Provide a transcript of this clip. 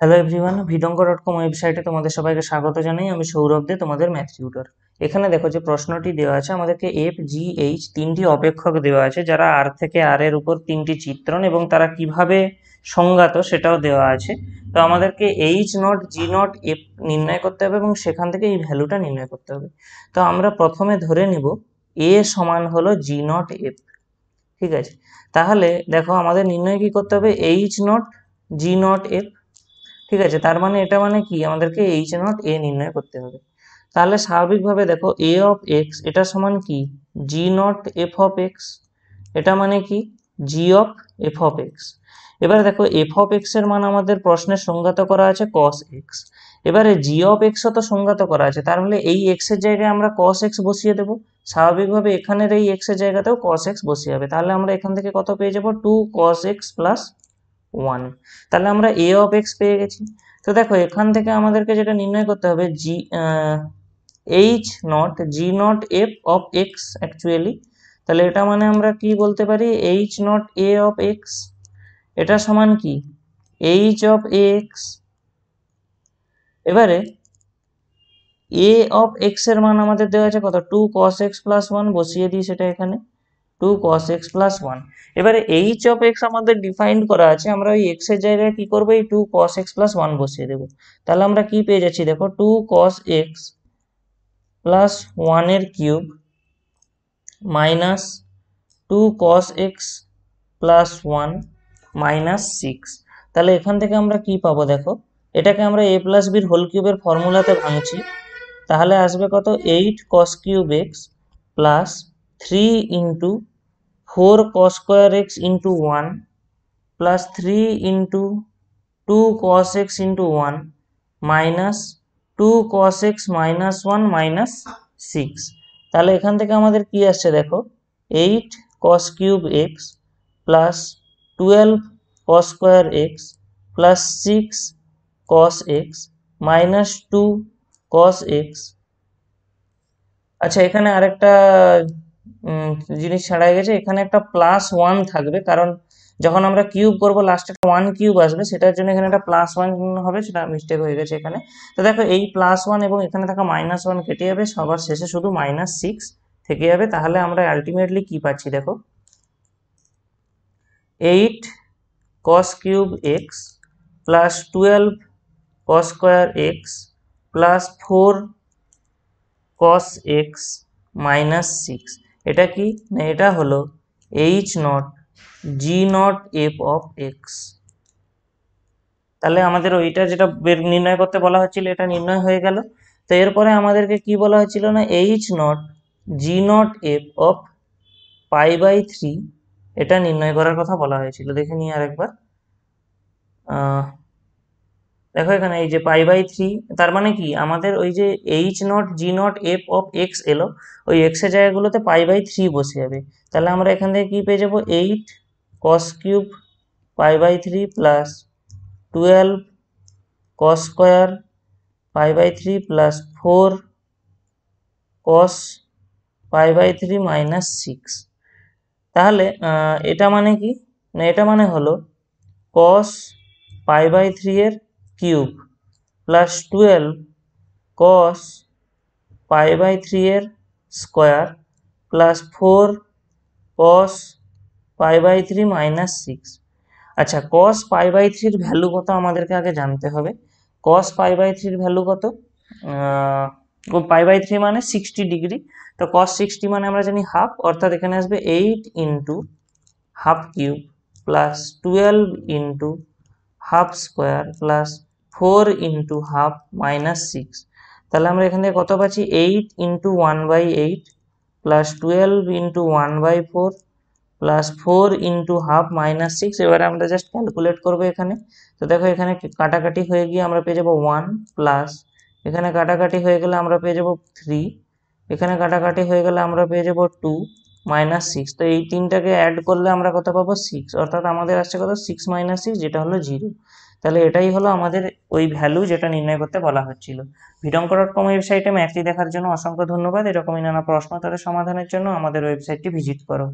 Hello everyone, ভিডঙ্ক.কম ওয়েবসাইটে তোমাদের সবাইকে স্বাগত জানাই। আমি সৌরভ দে, তোমাদের ম্যাথ টিউটর। এখানে দেখো যে প্রশ্নটি দেওয়া আছে, আমাদেরকে এফ জি এইচ তিনটি অপেক্ষক দেওয়া আছে, যারা আর থেকে আর এর উপর তিনটি চিত্রণ এবং তারা কিভাবে সংজ্ঞাত সেটাও দেওয়া আছে। তো আমাদেরকে H naught G naught F নির্ণয় করতে হবে এবং সেখান থেকে এই ভ্যালুটা নির্ণয় করতে হবে। তো আমরা প্রথমে ধরে নিব এ সমান হলো জি নট এফ। ঠিক আছে, তাহলে দেখো আমাদের নির্ণয় কি করতে হবে, H naught G naught F. ঠিক আছে, তার মানে এটা মানে কি, আমাদেরকে এইচ নট এ নির্ণয় করতে হবে। তাহলে স্বাভাবিকভাবে দেখো এ অফ এক্স এটা সমান কি, জি নট এফ অফ এক্স। এটা মানে কি, জি অফ এফ অফ এক্স। এবারে দেখো এফ অফ এক্স এর মান আমাদের প্রশ্নে সংজ্ঞাত করা আছে কস এক্স। এবারে জি অফ এক্সও তো সংজ্ঞাত করা আছে, তার মানে এই এক্স এর জায়গায় আমরা কস এক্স বসিয়ে দেবো। স্বাভাবিকভাবে এখানের এই এক্স এর জায়গাতেও কস এক্স বসিয়ে হবে। তাহলে আমরা এখান থেকে কত পেয়ে যাবো, টু কস এক্স প্লাস 1। তাহলে আমরা এ অফ এক্স পেয়ে গেছি। তো দেখো এখান থেকে আমাদেরকে যেটা নির্ণয় করতে হবে, G H naught G naught f of x actually. তাহলে এটা মানে আমরা কি বলতে পারি, H not a of x এটা সমান কি, এইচ অফ এক্স। এবারে এ অফ এক্স এর মান আমাদের দেওয়া আছে কত, টু কস এক্স প্লাস 1, বসিয়ে দিই সেটা এখানে, টু কস এক্স প্লাস 1। এবারে এইচ অফ এক্স আমাদের ডিফাইন্ড করা আছে, আমরা ওই এক্স এর জায়গায় কি করবো, এই টু কস এক্স প্লাস 1 বসিয়ে দেবো। তাহলে আমরা কি পেয়ে যাচ্ছি দেখো, টু কস এক্স প্লাস 1 এর cube minus two cos x plus 1 minus 6। তাহলে এখান থেকে আমরা কি পাবো দেখো, এটাকে আমরা এ প্লাস বির হোল কিউবের ফর্মুলাতে ভাঙছি। তাহলে আসবে কত, eight cos cube x plus 3 into 4 cos square x into 1 plus 3 into 2 cos x into 1 minus 2 cos x minus 1 minus 6। তাহলে এখান থেকে আমাদের কি আসছে দেখো, 8 cos cube x plus 12 cos square x plus 6 cos x minus 2 cos x। আচ্ছা, এখানে আরেকটা জিনিস ছাড়াই গেছে, এখানে একটা প্লাস 1 থাকবে, কারণ যখন আমরা কিউব করবো লাস্টে একটা 1 কিউব আসবে, সেটার জন্য এখানে একটা প্লাস 1 হবে, সেটা মিস্টেক হয়ে গেছে এখানে। তো দেখো এই প্লাস 1 এবং এখানে থাকা মাইনাস 1 কেটে যাবে, সবার শেষে শুধু মাইনাস 6 থেকে যাবে। তাহলে আমরা আলটিমেটলি কি পাচ্ছি দেখো, 8 cos cube x plus 12 cos square x plus 4 cos x minus 6। এটা কি না, এটা হলো H naught G naught f of x. তাহলে আমাদের ওইটা যেটা নির্ণয় করতে বলা হচ্ছিল এটা নির্ণয় হয়ে গেল। তো এরপরে আমাদেরকে কি বলা হচ্ছিল না, H naught G naught f of pi by 3 এটা নির্ণয় করার কথা বলা হয়েছিল। দেখে নিই আরেকবার। দেখো এখানে এই যে পাই বাই 3, তার মানে কি আমাদের ওই যে H naught G naught f of x এলো, ওই এক্স এর জায়গাগুলোতে পাই বাই 3 বসে যাবে। তাহলে আমরা এখান থেকে কি পেয়ে যাবো, 8 cos cube pi by 3 plus 12 cos square pi by 3 plus 4 cos pi by 3 minus 6। তাহলে এটা মানে কি না, এটা মানে হলো কস পাই বাই 3 এর cube plus 12 cos pi by 3 এর square plus 4 cos pi by 3 minus 6। আচ্ছা, cos পাই বাই 3 এর ভ্যালু কত আমাদেরকে আগে জানতে হবে। cos পাই বাই 3 এর ভ্যালু কত, পাই বাই 3 মানে 60 ডিগ্রি। তো cos 60 মানে আমরা জানি হাফ, অর্থাৎ এখানে আসবে 8 into half cube plus 12 into half square plus 4 into half minus 6। তাহলে আমরা এখান থেকে কত পাচ্ছি, 8 into 1/8 plus 12 into 1/4 plus 4 into half minus 6। এবারে আমরা জাস্ট ক্যালকুলেট করবো এখানে। তো দেখো এখানে কাটাকাটি হয়ে গিয়ে আমরা পেয়ে যাবো 1 প্লাস এখানে কাটাকাটি হয়ে গেলে আমরা পেয়ে যাবো 3, এখানে কাটাকাটি হয়ে গেলে আমরা পেয়ে যাবো 2 মাইনাস 6। তো এই তিনটাকে অ্যাড করলে আমরা কত পাবো, 6, অর্থাৎ আমাদের আসছে কত, 6 মাইনাস 6, যেটা হলো 0। তাহলে এটাই হলো আমাদের ওই ভ্যালু যেটা নির্ণয় করতে বলা হচ্ছিল। ভিডঙ্ক.কম ওয়েবসাইটে ম্যাথটি দেখার জন্য অসংখ্য ধন্যবাদ। এরকমই নানা প্রশ্ন তাদের সমাধানের জন্য আমাদের ওয়েবসাইটটি ভিজিট করো।